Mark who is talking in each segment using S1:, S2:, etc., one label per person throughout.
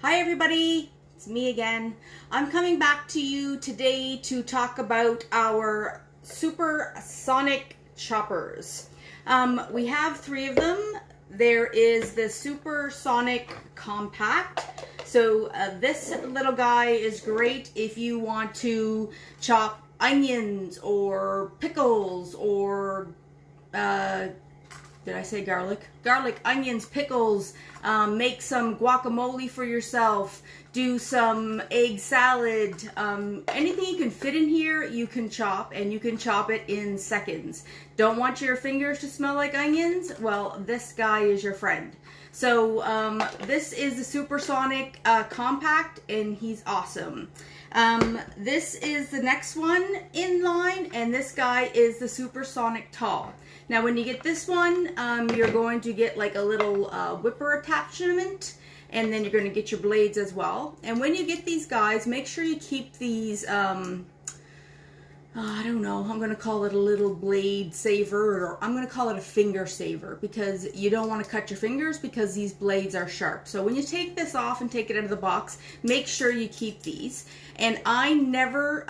S1: Hi everybody, it's me again. I'm coming back to you today to talk about our SuperSonic Choppers. We have three of them. There is the SuperSonic Compact. So this little guy is great if you want to chop onions or pickles or did I say garlic? Garlic, onions, pickles, make some guacamole for yourself, do some egg salad, anything you can fit in here you can chop, and you can chop it in seconds. Don't want your fingers to smell like onions? Well, this guy is your friend. So this is the SuperSonic Compact, and he's awesome. This is the next one in line, and this guy is the SuperSonic Tall. Now when you get this one, you're going to get like a little whipper attachment, and then you're going to get your blades as well. And when you get these guys, make sure you keep these, I don't know, I'm going to call it a little blade saver, or I'm going to call it a finger saver, because you don't want to cut your fingers because these blades are sharp. So when you take this off and take it out of the box, make sure you keep these. And I never,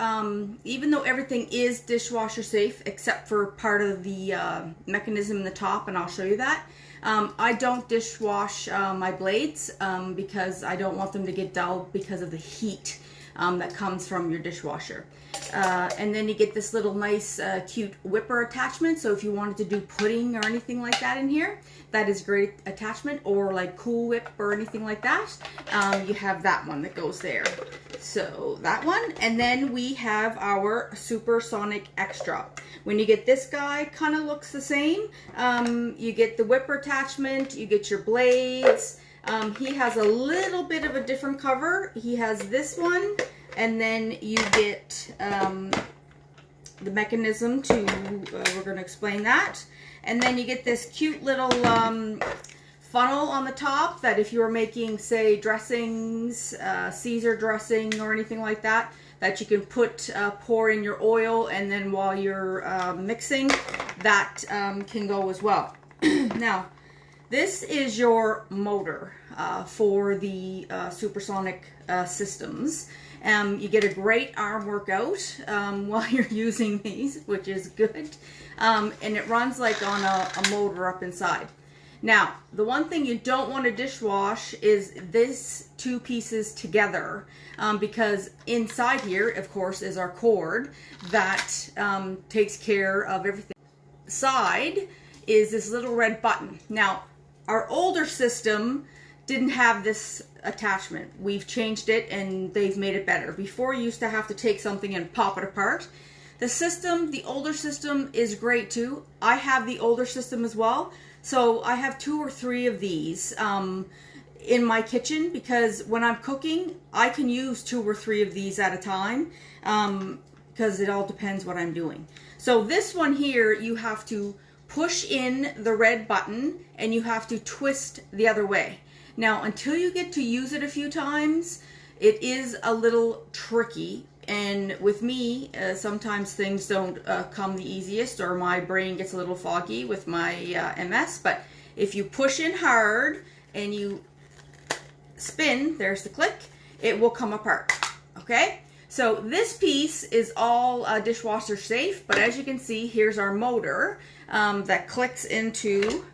S1: even though everything is dishwasher safe except for part of the mechanism in the top, and I'll show you that, I don't dishwash my blades because I don't want them to get dull because of the heat that comes from your dishwasher. And then you get this little nice cute whipper attachment, so if you wanted to do pudding or anything like that in here, that is great attachment, or like Cool Whip or anything like that, you have that one that goes there. So that one, and then we have our SuperSonic Extra. When you get this guy, kind of looks the same. You get the whipper attachment, you get your blades. He has a little bit of a different cover. He has this one, and then you get the mechanism to, we're going to explain that. And then you get this cute little funnel on the top that if you were making, say, dressings, Caesar dressing or anything like that, that you can put, pour in your oil, and then while you're mixing, that can go as well. Now, this is your motor for the SuperSonic systems. You get a great arm workout while you're using these, which is good. And it runs like on a motor up inside. Now, the one thing you don't want to dishwash is this two pieces together, because inside here, of course, is our cord that takes care of everything. Side is this little red button. Now, our older system didn't have this attachment. We've changed it and they've made it better. Before, you used to have to take something and pop it apart. The system, the older system, is great too. I have the older system as well. So I have 2 or 3 of these in my kitchen, because when I'm cooking, I can use 2 or 3 of these at a time, because it all depends what I'm doing. So this one here, you have to push in the red button and you have to twist the other way. Now, until you get to use it a few times, it is a little tricky. And with me, sometimes things don't come the easiest, or my brain gets a little foggy with my MS. But if you push in hard and you spin, there's the click, it will come apart. Okay? So this piece is all dishwasher safe, but as you can see, here's our motor that clicks into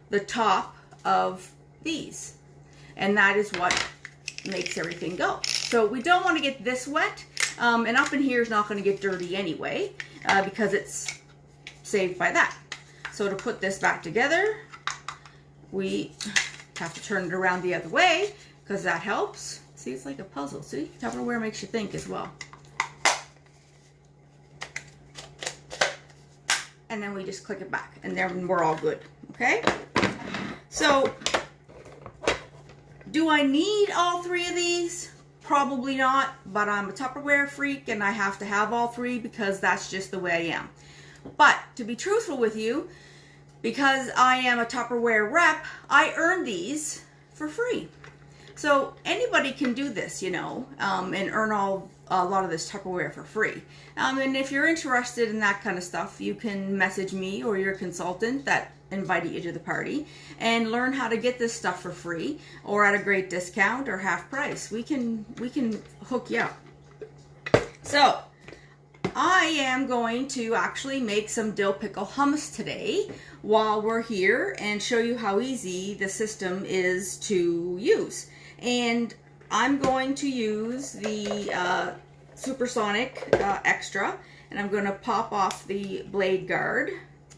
S1: the top of these. And that is what makes everything go. So we don't want to get this wet, and up in here is not going to get dirty anyway, because it's saved by that. So to put this back together, we have to turn it around the other way, because that helps. See, it's like a puzzle. See, Tupperware makes you think as well. And then we just click it back, and then we're all good. Okay? So, do I need all 3 of these? Probably not, but I'm a Tupperware freak and I have to have all 3 because that's just the way I am. But to be truthful with you, because I am a Tupperware rep, I earned these for free. So anybody can do this, you know, and earn a lot of this Tupperware for free. And if you're interested in that kind of stuff, you can message me or your consultant that invited you to the party and learn how to get this stuff for free or at a great discount or half price. We can hook you up. So I am going to actually make some dill pickle hummus today while we're here and show you how easy the system is to use. And I'm going to use the SuperSonic Extra, and I'm going to pop off the blade guard.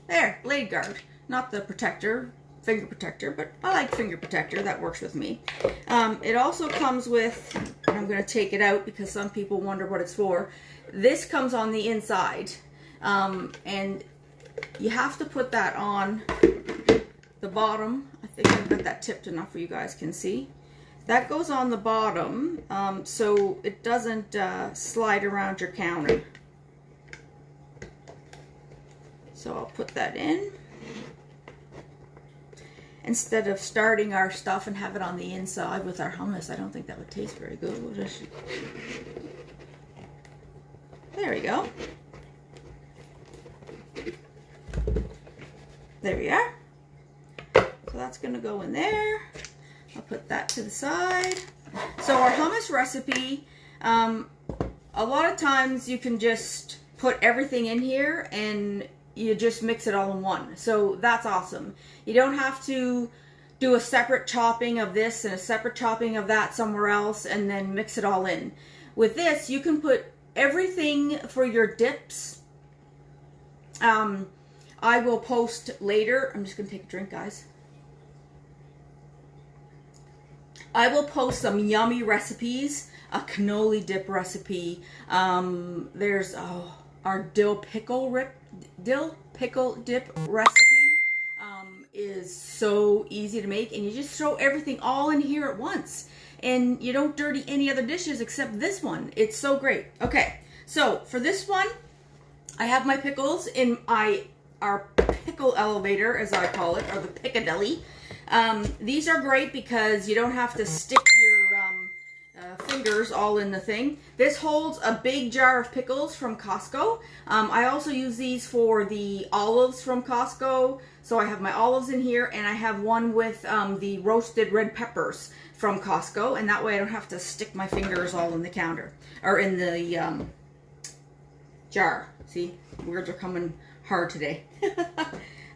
S1: There, blade guard. Not the protector, finger protector, but I like finger protector. That works with me. It also comes with, and I'm going to take it out because some people wonder what it's for. This comes on the inside, and you have to put that on the bottom. I think I've got that tipped enough where you guys can see. That goes on the bottom so it doesn't slide around your counter. So I'll put that in. Instead of starting our stuff and have it on the inside with our hummus, I don't think that would taste very good. We'll just... There we go. There we are. So that's going to go in there. I'll put that to the side. So our hummus recipe, a lot of times you can just put everything in here and you just mix it all in one. So that's awesome. You don't have to do a separate chopping of this and a separate chopping of that somewhere else and then mix it all in. With this, you can put everything for your dips. I will post later. I'm just going to take a drink, guys. I will post some yummy recipes, a cannoli dip recipe. There's our dill pickle dip recipe is so easy to make, and you just throw everything all in here at once, and you don't dirty any other dishes except this one. It's so great. Okay, so for this one, I have my pickles in our pickle elevator, as I call it, or the Piccadilly. These are great because you don't have to stick your fingers all in the thing. This holds a big jar of pickles from Costco. I also use these for the olives from Costco. So I have my olives in here, and I have one with the roasted red peppers from Costco, and that way I don't have to stick my fingers all in the counter, or in the jar. See, words are coming hard today.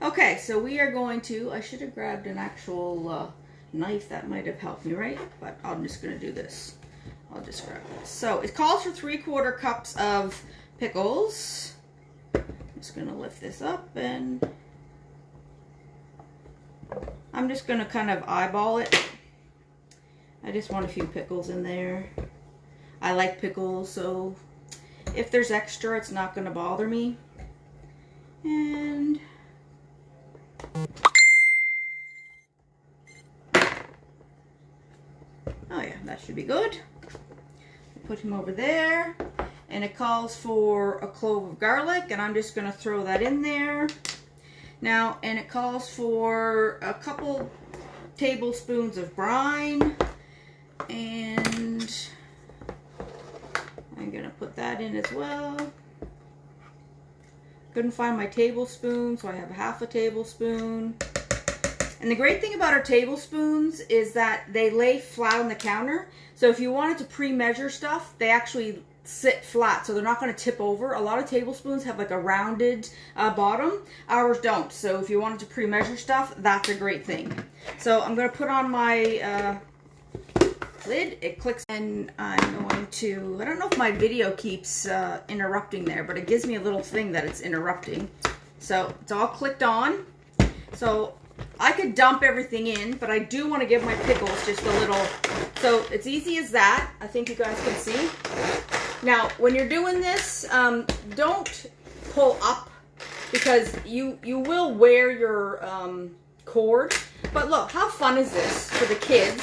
S1: Okay, so we are going to, I should have grabbed an actual knife. That might have helped me, right? But I'm just going to do this. I'll just grab this. So it calls for 3/4 cups of pickles. I'm just going to lift this up, and I'm just going to kind of eyeball it. I just want a few pickles in there. I like pickles, so if there's extra, it's not going to bother me. And oh yeah, that should be good. Put him over there, and it calls for a clove of garlic, and I'm just going to throw that in there now. And it calls for a couple tablespoons of brine, and I'm going to put that in as well. Couldn't find my tablespoon, so I have half a tablespoon. And the great thing about our tablespoons is that they lay flat on the counter. So if you wanted to pre-measure stuff, they actually sit flat, so they're not going to tip over. A lot of tablespoons have like a rounded bottom. Ours don't. So if you wanted to pre-measure stuff, that's a great thing. So I'm going to put on my lid. It clicks, and I'm going to, I don't know if my video keeps interrupting there, but it gives me a little thing that it's interrupting. So it's all clicked on. So I could dump everything in, but I do want to give my pickles just a little. So it's easy as that. I think you guys can see. Now, when you're doing this, don't pull up, because you will wear your cord. But look, how fun is this for the kids?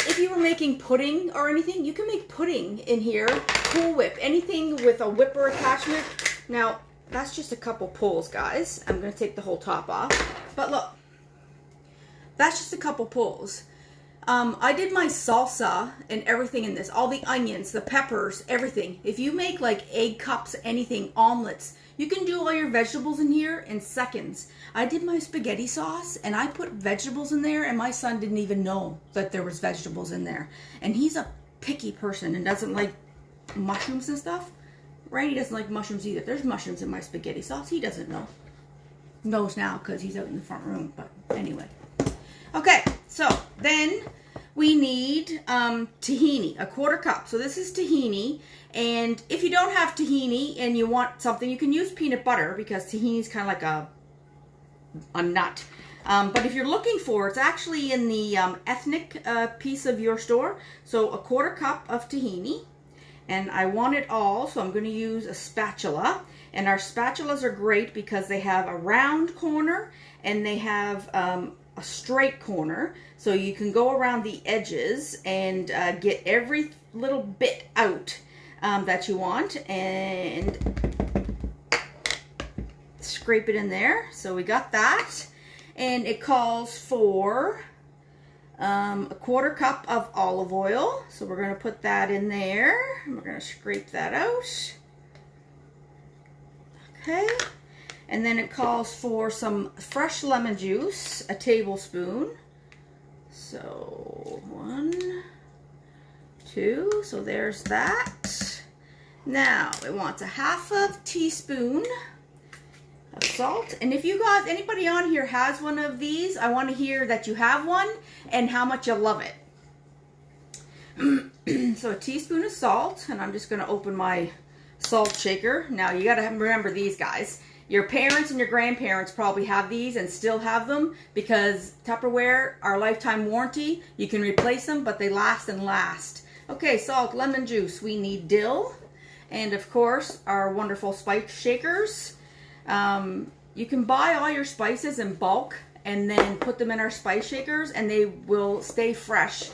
S1: If you were making pudding or anything, you can make pudding in here. Cool Whip, anything with a whipper attachment. Now, that's just a couple pulls, guys. I'm going to take the whole top off. But look, that's just a couple pulls. I did my salsa and everything in this. All the onions, the peppers, everything. If you make like egg cups, anything, omelets, you can do all your vegetables in here in seconds. I did my spaghetti sauce and I put vegetables in there and my son didn't even know that there was vegetables in there. And he's a picky person and doesn't like mushrooms and stuff. Right? He doesn't like mushrooms either. There's mushrooms in my spaghetti sauce. He doesn't know. Knows now because he's out in the front room. But anyway. Okay, so then we need tahini, a 1/4 cup. So this is tahini, and if you don't have tahini and you want something, you can use peanut butter because tahini is kind of like a nut. But if you're looking for, it's actually in the ethnic piece of your store. So a 1/4 cup of tahini, and I want it all, so I'm going to use a spatula. And our spatulas are great because they have a round corner and they have a straight corner, so you can go around the edges and get every little bit out that you want and scrape it in there. So we got that, and it calls for a 1/4 cup of olive oil, so we're going to put that in there and we're going to scrape that out. Okay. And then it calls for some fresh lemon juice, a tablespoon. So 1, 2, so there's that. Now it wants a 1/2 teaspoon of salt. And if you guys, anybody on here has one of these, I want to hear that you have one and how much you love it. So a teaspoon of salt, and I'm just going to open my salt shaker. Now you got to remember these guys. Your parents and your grandparents probably have these and still have them because Tupperware, our lifetime warranty, you can replace them, but they last and last. Okay, salt, lemon juice. We need dill. And of course, our wonderful spice shakers. You can buy all your spices in bulk and then put them in our spice shakers and they will stay fresh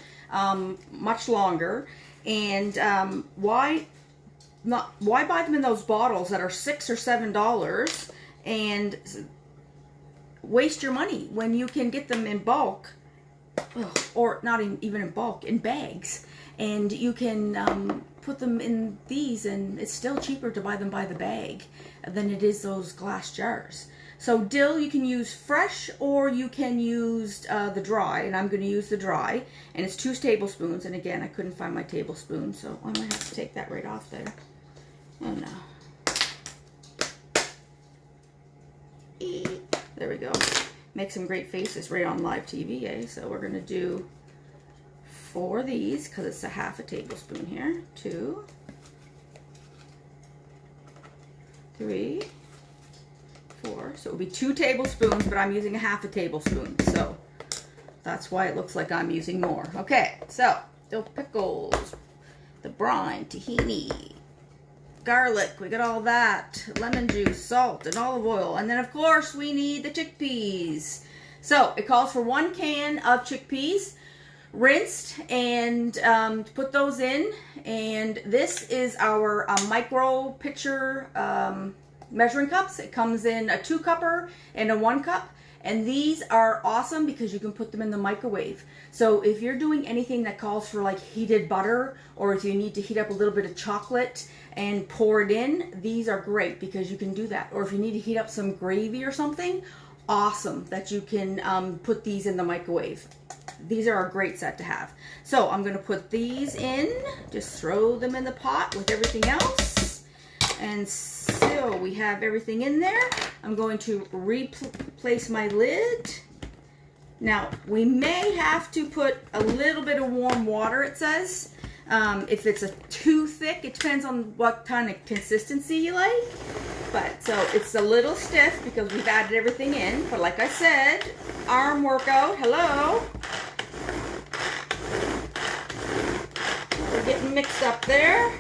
S1: much longer. And why buy them in those bottles that are $6 or $7 and waste your money when you can get them in bulk, or not even in bulk, in bags, and you can put them in these, and it's still cheaper to buy them by the bag than it is those glass jars. So dill you can use fresh or you can use the dry, and I'm going to use the dry, and it's 2 tablespoons. And again, I couldn't find my tablespoon, so I might have to take that right off there. Oh no. There we go. Make some great faces right on live TV, eh? So we're going to do 4 of these because it's a 1/2 tablespoon here. 2, 3, 4. So it would be 2 tablespoons, but I'm using a 1/2 tablespoon. So that's why it looks like I'm using more. Okay, so dill pickles, the brine, tahini, garlic, we got all that, lemon juice, salt, and olive oil. And then of course we need the chickpeas. So it calls for 1 can of chickpeas, rinsed, and put those in. And this is our micro pitcher measuring cups. It comes in a 2-cupper and a 1 cup. And these are awesome because you can put them in the microwave. So if you're doing anything that calls for like heated butter, or if you need to heat up a little bit of chocolate and pour it in, these are great because you can do that. Or if you need to heat up some gravy or something, awesome that you can put these in the microwave. These are a great set to have. So I'm going to put these in, just throw them in the pot with everything else. And so we have everything in there. I'm going to replace my lid. Now, we may have to put a little bit of warm water, it says. If it's too thick, it depends on what kind of consistency you like. But, so it's a little stiff because we've added everything in. But like I said, arm workout, hello. We're getting mixed up there.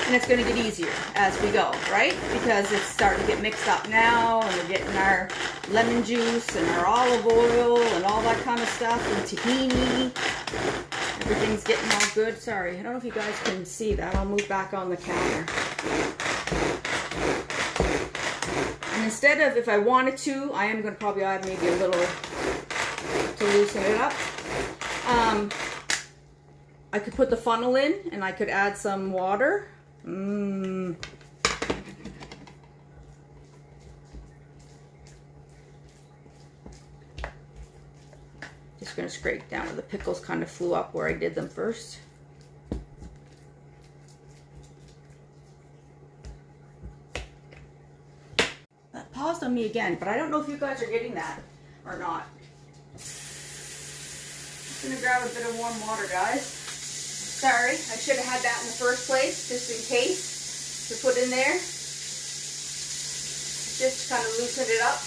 S1: And it's going to get easier as we go, right? Because it's starting to get mixed up now, and we're getting our lemon juice and our olive oil and all that kind of stuff, and tahini. Everything's getting all good. Sorry, I don't know if you guys can see that. I'll move back on the counter. And instead of, if I wanted to, I am going to probably add maybe a little to loosen it up. I could put the funnel in and I could add some water. Just going to scrape down where the pickles kind of flew up where I did them first. That paused on me again, but I don't know if you guys are getting that or not. Just going to grab a bit of warm water, guys. Sorry, I should have had that in the first place, just in case, to put in there. Just to kind of loosen it up.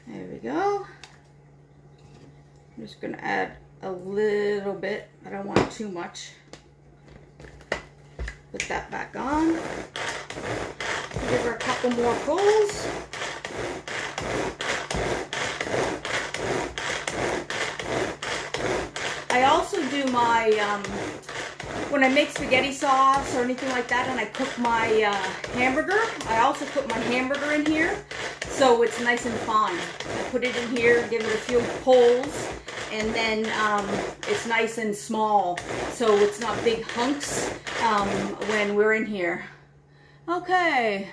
S1: There we go. I'm just going to add a little bit. I don't want too much. Put that back on. Give her a couple more pulls. I also do my, when I make spaghetti sauce or anything like that and I cook my hamburger, I also put my hamburger in here so it's nice and fine. I put it in here, give it a few pulls, and then it's nice and small, so it's not big hunks when we're in here. Okay.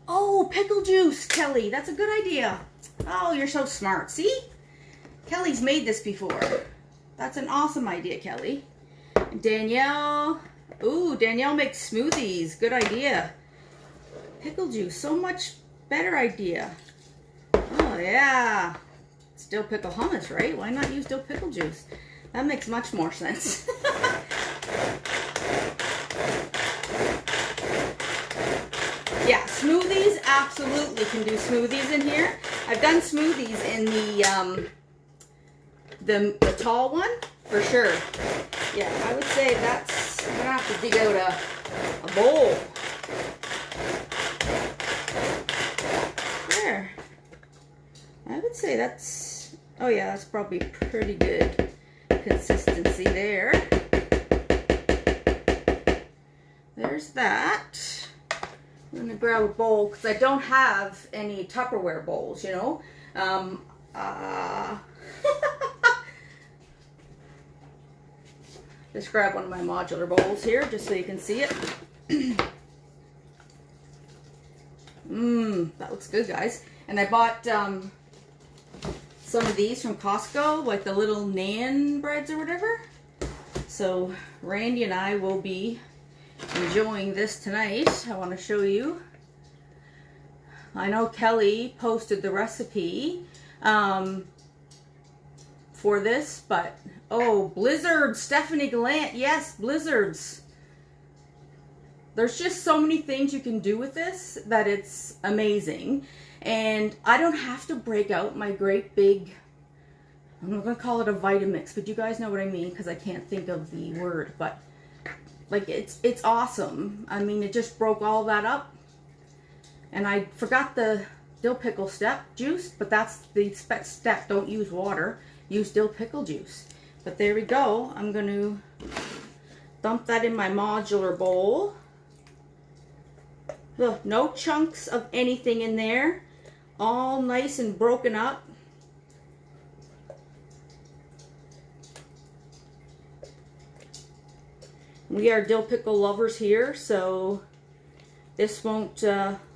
S1: Oh, pickle juice, Kelly. That's a good idea. Oh, you're so smart. See? Kelly's made this before. That's an awesome idea, Kelly. Danielle. Ooh, Danielle makes smoothies. Good idea. Pickle juice. So much better idea. Oh, yeah. It's dill pickle hummus, right? Why not use dill pickle juice? That makes much more sense. Yeah, smoothies, absolutely can do smoothies in here. I've done smoothies in the tall one, for sure. Yeah, I would say that's, I'm gonna have to dig out a bowl. There. I would say that's, oh yeah, that's probably pretty good consistency there. There's that. I'm going to grab a bowl because I don't have any Tupperware bowls, you know. Just grab one of my modular bowls here just so you can see it. That looks good, guys. And I bought some of these from Costco, like the little naan breads or whatever. So Randy and I will be enjoying this tonight. I want to show you. I know Kelly posted the recipe for this, but oh, blizzards, Stephanie Gallant, yes, blizzards. There's just so many things you can do with this that it's amazing. And I don't have to break out my great big, I'm not going to call it a Vitamix, but you guys know what I mean because I can't think of the word, but like it's awesome. I mean, it just broke all that up. And I forgot the dill pickle juice, but that's the step. Don't use water. Use dill pickle juice. But there we go. I'm going to dump that in my modular bowl. Look, no chunks of anything in there. All nice and broken up. We are dill pickle lovers here, so this won't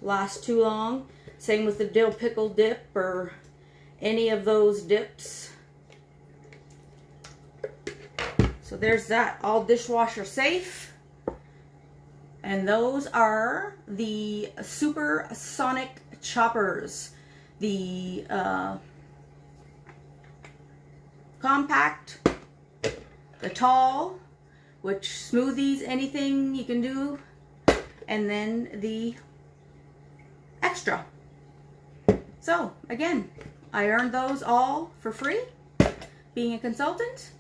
S1: last too long. Same with the dill pickle dip or any of those dips. So there's that, all dishwasher safe. And those are the SuperSonic Choppers. The compact, the tall, which smoothies, anything you can do, and then the extra. So again, I earned those all for free being a consultant.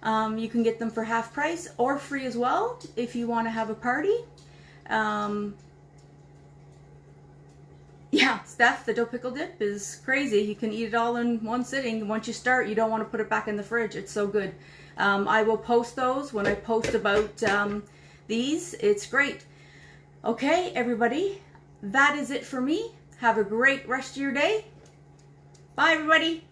S1: You can get them for half price or free as well if you want to have a party. Yeah, Yeah, Steph, the dough pickle dip is crazy. You can eat it all in one sitting. Once you start, you don't want to put it back in the fridge. It's so good. I will post those when I post about these. It's great. Okay, everybody, that is it for me. Have a great rest of your day. Bye, everybody.